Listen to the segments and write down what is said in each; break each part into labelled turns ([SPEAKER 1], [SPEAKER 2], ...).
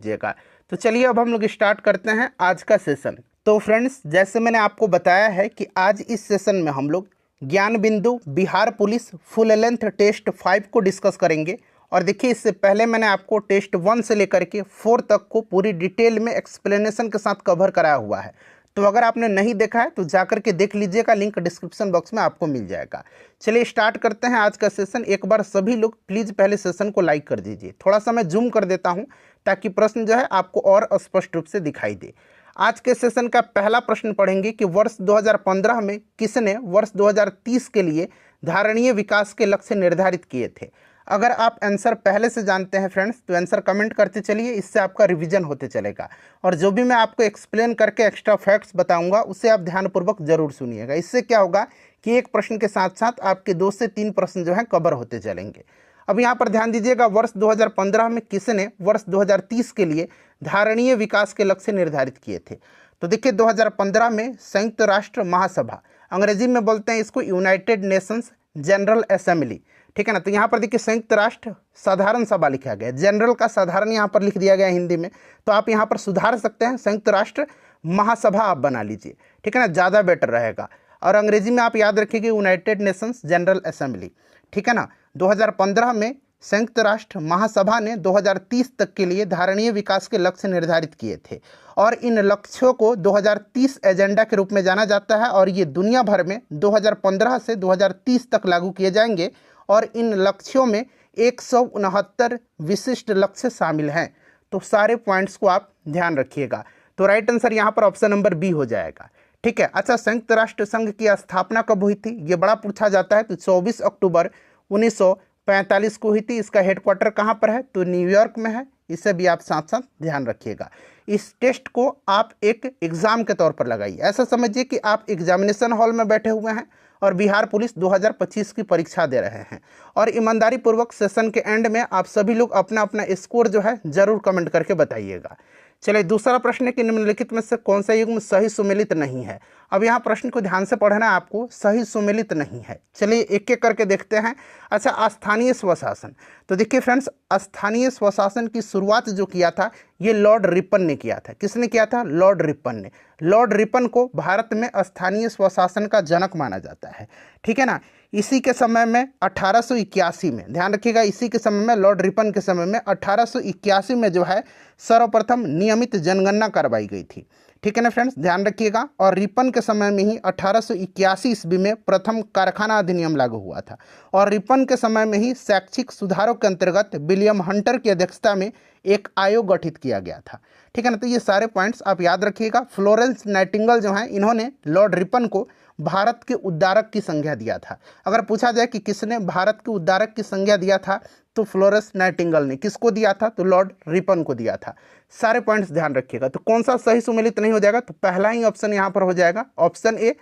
[SPEAKER 1] लीजिएगा। तो चलिए अब हम लोग स्टार्ट करते हैं आज का सेशन। तो फ्रेंड्स, जैसे मैंने आपको बताया है कि आज इस सेशन में हम लोग Gyan Bindu Bihar police full length test 5 को डिस्कस करेंगे। और देखिए, इससे पहले मैंने आपको टेस्ट 1 से लेकर के 4 तक को पूरी डिटेल में एक्सप्लेनेशन के साथ कवर कराया हुआ है। तो अगर आपने नहीं देखा है तो जाकर के देख लीजिएगा, लिंक डिस्क्रिप्शन बॉक्स में आपको मिल जाएगा। चलिए स्टार्ट करते हैं आज का सेशन। एक बार सभी लोग प्लीज़ पहले सेशन को लाइक कर दीजिए। थोड़ा सा मैं जूम कर देता हूं ताकि प्रश्न जो है आपको और स्पष्ट रूप से दिखाई दे। आज के सेशन का पहला प्रश्न पढ़ेंगे कि वर्ष 2015 में किसने वर्ष 2030 के लिए धारणीय विकास के लक्ष्य निर्धारित किए थे। अगर आप आंसर पहले से जानते हैं फ्रेंड्स तो आंसर कमेंट करते चलिए, इससे आपका रिवीजन होते चलेगा। और जो भी मैं आपको एक्सप्लेन करके एक्स्ट्रा फैक्ट्स बताऊंगा उसे आप ध्यानपूर्वक जरूर सुनिएगा। इससे क्या होगा कि एक प्रश्न के साथ साथ आपके 2 से 3 प्रश्न जो हैं कवर होते चलेंगे। अब यहाँ पर ध्यान दीजिएगा, वर्ष 2015 में किसने वर्ष 2030 के लिए धारणीय विकास के लक्ष्य निर्धारित किए थे। तो देखिए, 2015 में संयुक्त राष्ट्र महासभा, अंग्रेजी में बोलते हैं इसको यूनाइटेड नेशंस जनरल असेंबली, ठीक है ना। तो यहाँ पर देखिए संयुक्त राष्ट्र साधारण सभा लिखा गया, जनरल का साधारण यहाँ पर लिख दिया गया हिंदी में, तो आप यहाँ पर सुधार सकते हैं, संयुक्त राष्ट्र महासभा आप बना लीजिए, ठीक है ना, ज़्यादा बेटर रहेगा। और अंग्रेजी में आप याद रखिए यूनाइटेड नेशंस जनरल असेंबली, ठीक है ना। 2015 में संयुक्त राष्ट्र महासभा ने 2030 तक के लिए धारणीय विकास के लक्ष्य निर्धारित किए थे और इन लक्ष्यों को 2030 एजेंडा के रूप में जाना जाता है और ये दुनिया भर में 2015 से 2030 तक लागू किए जाएंगे। और इन लक्ष्यों में 169 विशिष्ट लक्ष्य शामिल हैं। तो सारे पॉइंट्स को आप ध्यान रखिएगा। तो राइट आंसर यहाँ पर ऑप्शन नंबर बी हो जाएगा, ठीक है। अच्छा, संयुक्त राष्ट्र संघ की स्थापना कब हुई थी, ये बड़ा पूछा जाता है। तो 24 अक्टूबर 1945 को हुई थी। इसका हेडक्वार्टर कहाँ पर है, तो न्यूयॉर्क में है। इसे भी आप साथ साथ ध्यान रखिएगा। इस टेस्ट को आप एक एग्ज़ाम के तौर पर लगाइए। ऐसा समझिए कि आप एग्जामिनेशन हॉल में बैठे हुए हैं और बिहार पुलिस 2025 की परीक्षा दे रहे हैं। और ईमानदारी पूर्वक सेशन के एंड में आप सभी लोग अपना अपना स्कोर जो है ज़रूर कमेंट करके बताइएगा। चलिए, दूसरा प्रश्न है कि निम्नलिखित में से कौन सा युग्म सही सुमेलित नहीं है। अब यहाँ प्रश्न को ध्यान से पढ़ना है आपको, सही सुमेलित नहीं है। चलिए एक एक करके देखते हैं। अच्छा, स्थानीय स्वशासन। तो देखिए फ्रेंड्स, स्थानीय स्वशासन की शुरुआत जो किया था ये लॉर्ड रिपन ने किया था। किसने किया था, लॉर्ड रिपन ने। लॉर्ड रिपन को भारत में स्थानीय स्वशासन का जनक माना जाता है, ठीक है ना। इसी के समय में 1881 में, ध्यान रखिएगा, इसी के समय में लॉर्ड रिपन के समय में 1881 में जो है सर्वप्रथम नियमित जनगणना करवाई गई थी, ठीक है ना फ्रेंड्स, ध्यान रखिएगा। और रिपन के समय में ही 1881 ईस्वी में प्रथम कारखाना अधिनियम लागू हुआ था। और रिपन के समय में ही शैक्षिक सुधारों के अंतर्गत विलियम हंटर की अध्यक्षता में एक आयोग गठित किया गया था, ठीक है ना। तो ये सारे पॉइंट्स आप याद रखिएगा। फ्लोरेंस नाइटिंगेल जो हैं, इन्होंने लॉर्ड रिपन को भारत के उद्धारक की संज्ञा दिया था। अगर पूछा जाए कि किसने भारत के उद्धारक की संज्ञा दिया था तो फ्लोरेंस नाइटिंगेल ने। किसको दिया था, तो लॉर्ड रिपन को दिया था। सारे पॉइंट्स ध्यान रखिएगा। तो कौन सा सही सुमेलित नहीं हो जाएगा, तो पहला ही ऑप्शन यहाँ पर हो जाएगा, ऑप्शन ए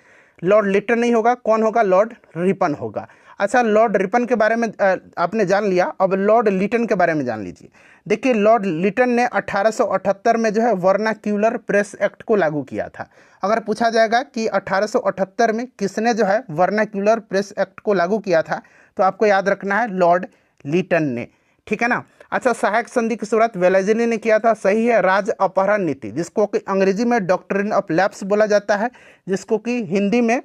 [SPEAKER 1] लॉर्ड लिटन नहीं होगा। कौन होगा, लॉर्ड रिपन होगा। अच्छा, लॉर्ड रिपन के बारे में आपने जान लिया, अब लॉर्ड लिटन के बारे में जान लीजिए। देखिए, लॉर्ड लिटन ने 1878 में जो है वर्नाक्यूलर प्रेस एक्ट को लागू किया था। अगर पूछा जाएगा कि 1878 में किसने जो है वर्नाक्यूलर प्रेस एक्ट को लागू किया था, तो आपको याद रखना है लॉर्ड लिटन ने, ठीक है ना। अच्छा, सहायक संधि की शुरुआत वेलेज़ली ने किया था, सही है। राज्य अपहरण नीति, जिसको कि अंग्रेजी में डॉक्ट्रिन ऑफ लैप्स बोला जाता है, जिसको कि हिंदी में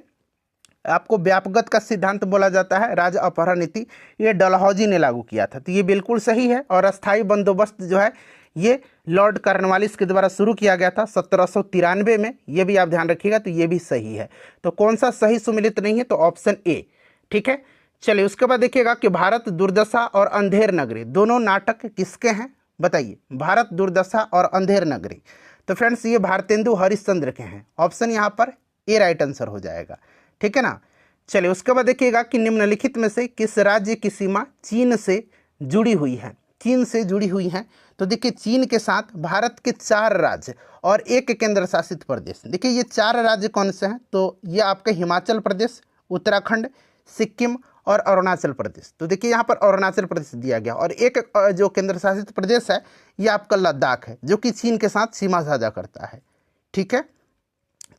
[SPEAKER 1] आपको व्यापगत का सिद्धांत बोला जाता है, राज्य अपहरण नीति, ये डलहौजी ने लागू किया था। तो ये बिल्कुल सही है। और अस्थायी बंदोबस्त जो है ये लॉर्ड कॉर्नवालिस के द्वारा शुरू किया गया था 1793 में, ये भी आप ध्यान रखिएगा। तो ये भी सही है। तो कौन सा सही सुमेलित नहीं है, तो ऑप्शन ए, ठीक है। चलिए उसके बाद देखिएगा कि भारत दुर्दशा और अंधेर नगरी दोनों नाटक किसके हैं, बताइए। भारत दुर्दशा और अंधेर नगरी, तो फ्रेंड्स ये भारतेंदु हरिश्चंद्र के हैं। ऑप्शन यहाँ पर ए राइट आंसर हो जाएगा, ठीक है ना। चलिए उसके बाद देखिएगा कि निम्नलिखित में से किस राज्य की सीमा चीन से जुड़ी हुई है, चीन से जुड़ी हुई है। तो देखिए, चीन के साथ भारत के 4 राज्य और एक केंद्र शासित प्रदेश। देखिए ये 4 राज्य कौन से हैं, तो ये आपके हिमाचल प्रदेश, उत्तराखंड, सिक्किम और अरुणाचल प्रदेश। तो देखिए यहाँ पर अरुणाचल प्रदेश दिया गया। और एक जो केंद्र शासित प्रदेश है ये आपका लद्दाख है, जो कि चीन के साथ सीमा साझा करता है, ठीक है।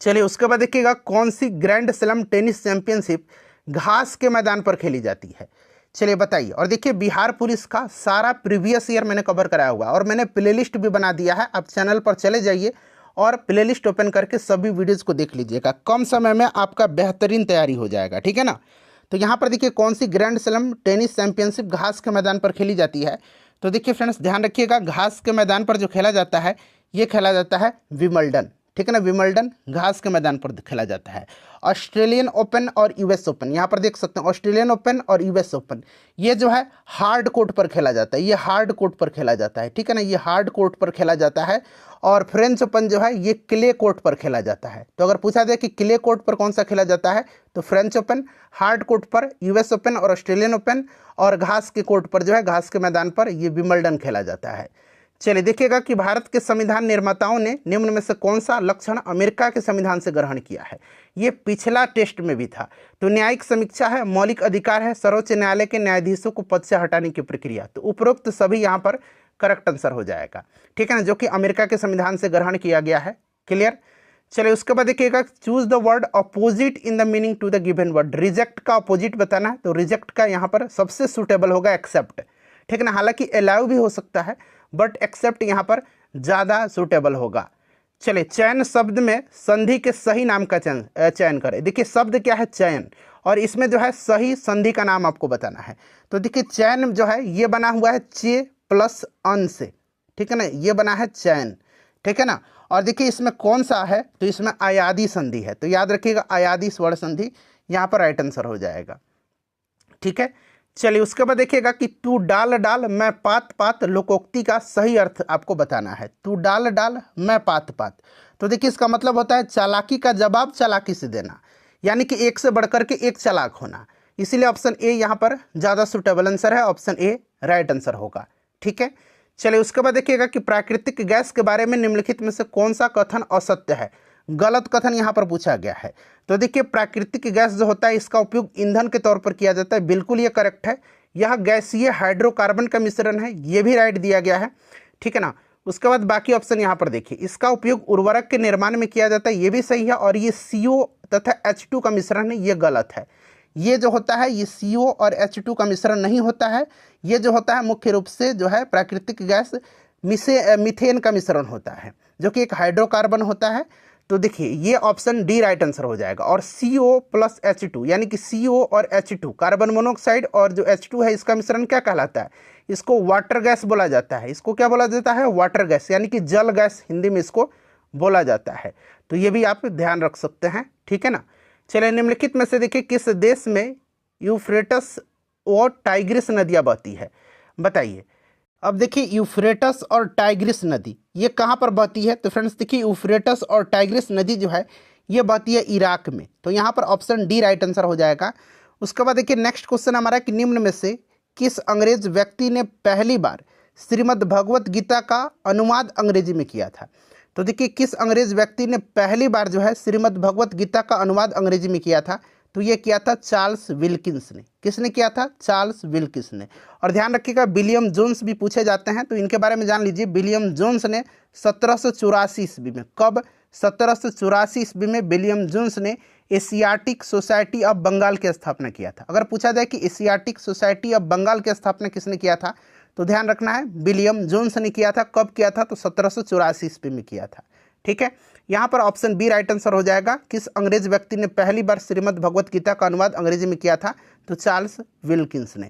[SPEAKER 1] चलिए उसके बाद देखिएगा कौन सी ग्रैंड स्लैम टेनिस चैंपियनशिप घास के मैदान पर खेली जाती है। चलिए बताइए। और देखिए बिहार पुलिस का सारा प्रीवियस ईयर मैंने कवर कराया हुआ और मैंने प्लेलिस्ट भी बना दिया है। आप चैनल पर चले जाइए और प्लेलिस्ट ओपन करके सभी वीडियोज़ को देख लीजिएगा। कम समय में आपका बेहतरीन तैयारी हो जाएगा, ठीक है ना। तो यहाँ पर देखिए कौन सी ग्रैंड स्लैम टेनिस चैंपियनशिप घास के मैदान पर खेली जाती है। तो देखिए फ्रेंड्स ध्यान रखिएगा, घास के मैदान पर जो खेला जाता है ये खेला जाता है विंबलडन, ठीक है ना। विंबलडन घास के मैदान पर खेला जाता है। ऑस्ट्रेलियन ओपन और यूएस ओपन, यहाँ पर देख सकते हैं ऑस्ट्रेलियन ओपन और यूएस ओपन, ये जो है हार्ड कोर्ट पर खेला जाता है, ये हार्ड कोर्ट पर खेला जाता है, ठीक है ना, ये हार्ड कोर्ट पर खेला जाता है। और फ्रेंच ओपन जो है ये क्ले कोर्ट पर खेला जाता है। तो अगर पूछा जाए कि क्ले कोर्ट पर कौन सा खेला जाता है तो फ्रेंच ओपन, हार्ड कोर्ट पर यूएस ओपन और ऑस्ट्रेलियन ओपन, और घास के कोर्ट पर जो है घास के मैदान पर ये विंबलडन खेला जाता है। चलिए देखिएगा कि भारत के संविधान निर्माताओं ने निम्न में से कौन सा लक्षण अमेरिका के संविधान से ग्रहण किया है। ये पिछला टेस्ट में भी था। तो न्यायिक समीक्षा है, मौलिक अधिकार है, सर्वोच्च न्यायालय के न्यायाधीशों को पद से हटाने की प्रक्रिया। तो उपरोक्त सभी यहाँ पर करेक्ट आंसर हो जाएगा, ठीक है ना, जो कि अमेरिका के संविधान से ग्रहण किया गया है। क्लियर। चलिए उसके बाद देखिएगा, choose the word opposite in the meaning to the given word. Reject का अपोजिट बताना है, तो रिजेक्ट का यहाँ पर सबसे सुटेबल होगा एक्सेप्ट, ठीक है ना। हालांकि अलाउ भी हो सकता है बट एक्सेप्ट यहाँ पर ज़्यादा सुटेबल होगा। चलिए चयन शब्द में संधि के सही नाम का चयन करें। देखिए शब्द क्या है चयन, और इसमें जो है सही संधि का नाम आपको बताना है। तो देखिए चयन जो है ये बना हुआ है चे प्लस अन से, ठीक है ना, ये बना है चयन, ठीक है ना। और देखिए इसमें कौन सा है तो इसमें अयादी संधि है। तो याद रखिएगा अयादी स्वर्ण संधि यहाँ पर राइट आंसर हो जाएगा, ठीक है। चलिए उसके बाद देखिएगा कि तू डाल डाल मैं पात पात, लोकोक्ति का सही अर्थ आपको बताना है। तू डाल डाल मैं पात पात, तो देखिए इसका मतलब होता है चालाकी का जवाब चालाकी से देना, यानी कि एक से बढ़कर के एक चालाक होना। इसीलिए ऑप्शन ए यहाँ पर ज़्यादा सुटेबल आंसर है, ऑप्शन ए राइट आंसर होगा, ठीक है। चलिए उसके बाद देखिएगा कि प्राकृतिक गैस के बारे में निम्नलिखित में से कौन सा कथन असत्य है। गलत कथन यहाँ पर पूछा गया है। तो देखिए प्राकृतिक गैस जो होता है इसका उपयोग ईंधन के तौर पर किया जाता है, बिल्कुल ये करेक्ट है। यह गैसीय हाइड्रोकार्बन का मिश्रण है, ये भी राइट दिया गया है, ठीक है ना। उसके बाद बाकी ऑप्शन यहाँ पर देखिए, इसका उपयोग उर्वरक के निर्माण में किया जाता है, ये भी सही है। और ये CO तथा H2 का मिश्रण है, ये गलत है। ये जो होता है ये CO और H2 का मिश्रण नहीं होता है, ये जो होता है मुख्य रूप से जो है प्राकृतिक गैस मीथेन का मिश्रण होता है, जो कि एक हाइड्रोकार्बन होता है। तो देखिए ये ऑप्शन डी राइट आंसर हो जाएगा। और CO प्लस H2 यानी कि CO और H2 कार्बन मोनोऑक्साइड और जो H2 है इसका मिश्रण क्या कहलाता है, इसको वाटर गैस बोला जाता है। इसको क्या बोला जाता है, वाटर गैस, यानी कि जल गैस हिंदी में इसको बोला जाता है। तो ये भी आप ध्यान रख सकते हैं, ठीक है ना। चलिए निम्नलिखित में से देखिए किस देश में यूफ्रेटस और टाइग्रिस नदियाँ बहती है, बताइए। अब देखिए यूफ्रेटस और टाइग्रिस नदी ये कहाँ पर बहती है। तो फ्रेंड्स देखिए यूफ्रेटस और टाइग्रिस नदी जो है ये बहती है इराक में। तो यहाँ पर ऑप्शन डी राइट आंसर हो जाएगा। उसके बाद देखिए नेक्स्ट क्वेश्चन हमारा कि निम्न में से किस अंग्रेज व्यक्ति ने पहली बार श्रीमद् भगवत गीता का अनुवाद अंग्रेजी में किया था। तो देखिए किस अंग्रेज व्यक्ति ने पहली बार जो है श्रीमद् भगवत गीता का अनुवाद अंग्रेजी में किया था। तो ये किया था चार्ल्स विल्किंस ने। किसने किया था, चार्ल्स विल्किंस ने। और ध्यान रखिएगा विलियम जोन्स भी पूछे जाते हैं, तो इनके बारे में जान लीजिए। विलियम जोन्स ने 1784 ईस्वी में, कब, 1784 ईस्वी में विलियम जोन्स ने एशियाटिक सोसाइटी ऑफ बंगाल की स्थापना किया था। अगर पूछा जाए कि एशियाटिक सोसाइटी ऑफ बंगाल की स्थापना किसने किया था, तो ध्यान रखना है विलियम जोन्स ने किया था। कब किया था, तो 1784 ईस्वी में किया था, ठीक है। यहाँ पर ऑप्शन बी राइट आंसर हो जाएगा। किस अंग्रेज व्यक्ति ने पहली बार श्रीमद् भगवत गीता का अनुवाद अंग्रेजी में किया था, तो चार्ल्स विल्किंस ने।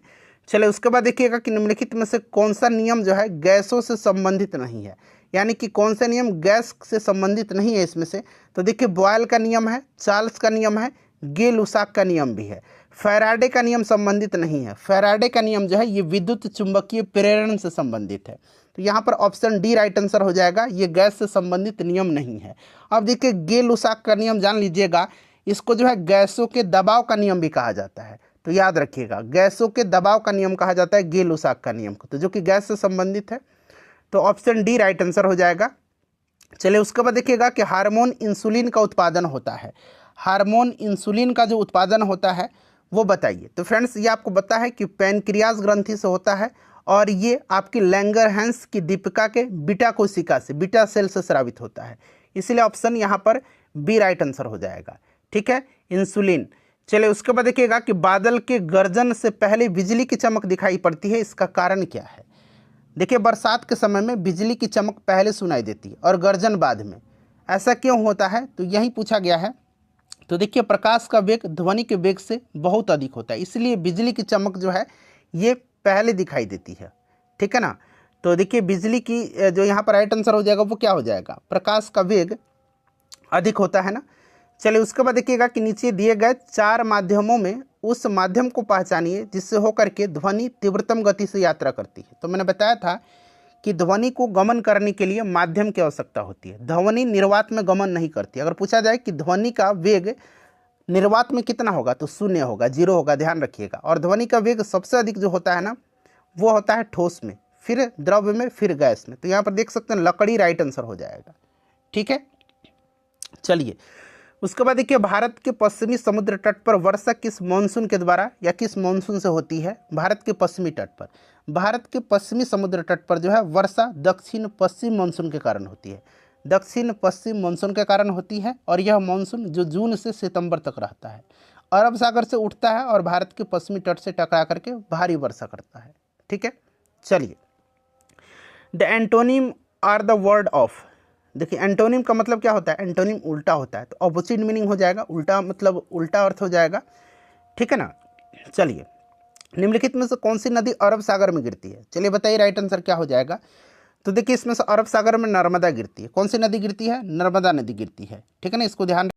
[SPEAKER 1] चले उसके बाद देखिएगा कि निम्नलिखित में से कौन सा नियम जो है गैसों से संबंधित नहीं है, यानी कि कौन सा नियम गैस से संबंधित नहीं है इसमें से। तो देखिए बॉयल का नियम है, चार्ल्स का नियम है, गे लुसाक का नियम भी है। फैराडे का नियम संबंधित नहीं है। फैराडे का नियम जो है ये विद्युत चुंबकीय प्रेरण से संबंधित है। तो यहाँ पर ऑप्शन डी राइट आंसर हो जाएगा, ये गैस से संबंधित नियम नहीं है। अब देखिए गे लुसाक का नियम जान लीजिएगा, इसको जो है गैसों के दबाव का नियम भी कहा जाता है। तो याद रखिएगा गैसों के दबाव का नियम कहा जाता है गे लुसाक का नियम को, तो जो कि गैस से संबंधित है। तो ऑप्शन डी राइट आंसर हो जाएगा। चलिए उसके बाद देखिएगा कि हार्मोन इंसुलिन का उत्पादन होता है। हार्मोन इंसुलिन का जो उत्पादन होता है वो बताइए। तो फ्रेंड्स ये आपको पता है कि पैनक्रियाज ग्रंथि से होता है, और ये आपकी लैंगरहैंस की दीपिका के बीटा कोशिका से, बीटा सेल से स्रावित होता है। इसलिए ऑप्शन यहाँ पर बी राइट आंसर हो जाएगा, ठीक है। इंसुलिन चलिए उसके बाद देखिएगा कि बादल के गर्जन से पहले बिजली की चमक दिखाई पड़ती है, इसका कारण क्या है। देखिए बरसात के समय में बिजली की चमक पहले सुनाई देती है और गर्जन बाद में, ऐसा क्यों होता है, तो यही पूछा गया है। तो देखिए प्रकाश का वेग ध्वनि के वेग से बहुत अधिक होता है, इसलिए बिजली की चमक जो है ये पहले दिखाई देती है, ठीक है ना। तो देखिए बिजली की जो यहाँ पर राइट आंसर हो जाएगा वो क्या हो जाएगा, प्रकाश का वेग अधिक होता है ना। चलिए उसके बाद देखिएगा कि नीचे दिए गए 4 माध्यमों में उस माध्यम को पहचानिए जिससे होकर के ध्वनि तीव्रतम गति से यात्रा करती है। तो मैंने बताया था कि ध्वनि को गमन करने के लिए माध्यम की आवश्यकता होती है, ध्वनि निर्वात में गमन नहीं करती। अगर पूछा जाए कि ध्वनि का वेग निर्वात में कितना होगा, तो 0 होगा, 0 होगा, ध्यान रखिएगा। और ध्वनि का वेग सबसे अधिक जो होता है ना वो होता है ठोस में, फिर द्रव्य में, फिर गैस में। तो यहाँ पर देख सकते हैं लकड़ी राइट आंसर हो जाएगा, ठीक है। चलिए उसके बाद देखिए भारत के पश्चिमी समुद्र तट पर वर्षा किस मानसून के द्वारा या किस मानसून से होती है। भारत के पश्चिमी तट पर, भारत के पश्चिमी समुद्र तट पर जो है वर्षा दक्षिण पश्चिम मानसून के कारण होती है, दक्षिण पश्चिम मानसून के कारण होती है। और यह मानसून जो जून से सितंबर तक रहता है, अरब सागर से उठता है और भारत के पश्चिमी तट से टकरा करके भारी वर्षा करता है, ठीक है। चलिए the antonym are the word of, देखिए एंटोनिम का मतलब क्या होता है, एंटोनिम उल्टा होता है, तो ऑपोजिट मीनिंग हो जाएगा, उल्टा मतलब उल्टा अर्थ हो जाएगा, ठीक है ना। चलिए निम्नलिखित में से कौन सी नदी अरब सागर में गिरती है, चलिए बताइए राइट आंसर क्या हो जाएगा। तो देखिए इसमें से अरब सागर में नर्मदा गिरती है, कौन सी नदी गिरती है, नर्मदा नदी गिरती है, ठीक है ना, इसको ध्यान